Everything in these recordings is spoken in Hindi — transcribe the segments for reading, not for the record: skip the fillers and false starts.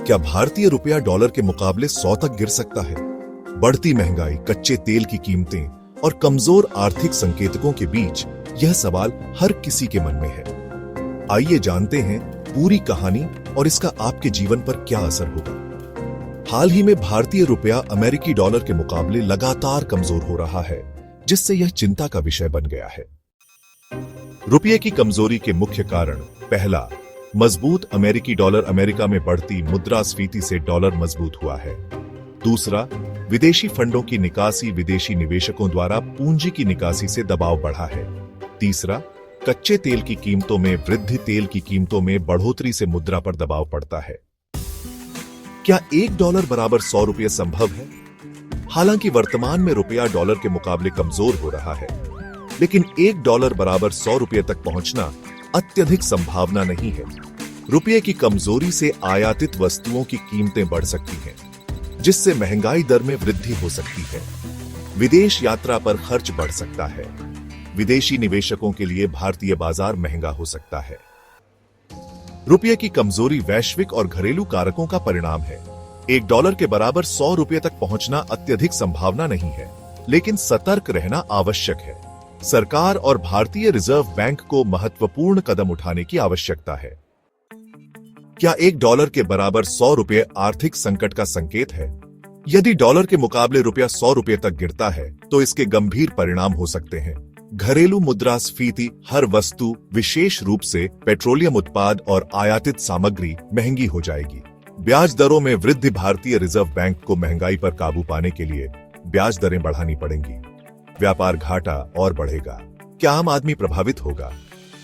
क्या भारतीय रुपया डॉलर के मुकाबले 100 तक गिर सकता है? बढ़ती महंगाई, कच्चे तेल की कीमतें और कमजोर आर्थिक संकेतकों के बीच यह सवाल हर किसी के मन में है। आइए जानते हैं पूरी कहानी और इसका आपके जीवन पर क्या असर होगा। हाल ही में भारतीय रुपया अमेरिकी डॉलर के मुकाबले लगातार कमजोर हो रहा है, जिससे यह चिंता का विषय बन गया है। रुपये की कमजोरी के मुख्य कारण: पहला, मजबूत अमेरिकी डॉलर। अमेरिका में बढ़ती मुद्रास्फीति से डॉलर मजबूत हुआ है। दूसरा, विदेशी फंडों की निकासी। विदेशी निवेशकों द्वारा पूंजी की निकासी से दबाव बढ़ा है। तीसरा, कच्चे तेल की कीमतों में वृद्धि। तेल की कीमतों में बढ़ोतरी से मुद्रा पर दबाव पड़ता है। क्या $1 बराबर 100 रुपये संभव है? हालांकि वर्तमान में रुपया डॉलर के मुकाबले कमजोर हो रहा है, लेकिन $1 बराबर 100 रुपये तक पहुंचना अत्यधिक संभावना नहीं है। रुपये की कमजोरी से आयातित वस्तुओं की कीमतें बढ़ सकती हैं, जिससे महंगाई दर में वृद्धि हो सकती है। विदेश यात्रा पर खर्च बढ़ सकता है। विदेशी निवेशकों के लिए भारतीय बाजार महंगा हो सकता है। रुपये की कमजोरी वैश्विक और घरेलू कारकों का परिणाम है। $1 के बराबर 100 रुपये तक पहुंचना अत्यधिक संभावना नहीं है, लेकिन सतर्क रहना आवश्यक है। सरकार और भारतीय रिजर्व बैंक को महत्वपूर्ण कदम उठाने की आवश्यकता है। क्या $1 के बराबर 100 रुपये आर्थिक संकट का संकेत है? यदि डॉलर के मुकाबले रुपया 100 रुपये तक गिरता है, तो इसके गंभीर परिणाम हो सकते हैं। घरेलू मुद्रास्फीति। हर वस्तु, विशेष रूप से पेट्रोलियम उत्पाद और आयातित सामग्री, महंगी हो जाएगी। ब्याज दरों में वृद्धि। भारतीय रिजर्व बैंक को महंगाई पर काबू पाने के लिए ब्याज दरें बढ़ानी पड़ेंगी। व्यापार घाटा और बढ़ेगा। क्या आम आदमी प्रभावित होगा?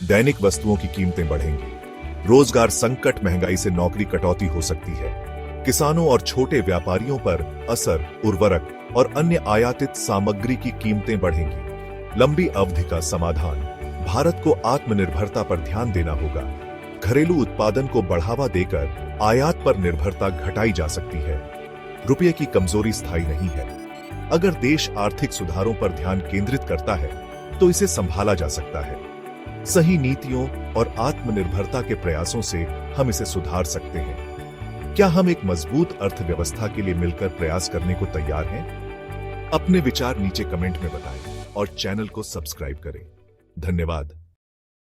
दैनिक वस्तुओं की कीमतें बढ़ेंगी। रोजगार संकट। महंगाई से नौकरी कटौती हो सकती है। किसानों और छोटे व्यापारियों पर असर। उर्वरक और अन्य आयातित सामग्री की कीमतें बढ़ेंगी। लंबी अवधि का समाधान: भारत को आत्मनिर्भरता पर ध्यान देना होगा। घरेलू उत्पादन को बढ़ावा देकर आयात पर निर्भरता घटाई जा सकती है। रुपये की कमजोरी स्थायी नहीं है। अगर देश आर्थिक सुधारों पर ध्यान केंद्रित करता है, तो इसे संभाला जा सकता है। सही नीतियों और आत्मनिर्भरता के प्रयासों से हम इसे सुधार सकते हैं। क्या हम एक मजबूत अर्थव्यवस्था के लिए मिलकर प्रयास करने को तैयार हैं? अपने विचार नीचे कमेंट में बताएं और चैनल को सब्सक्राइब करें। धन्यवाद।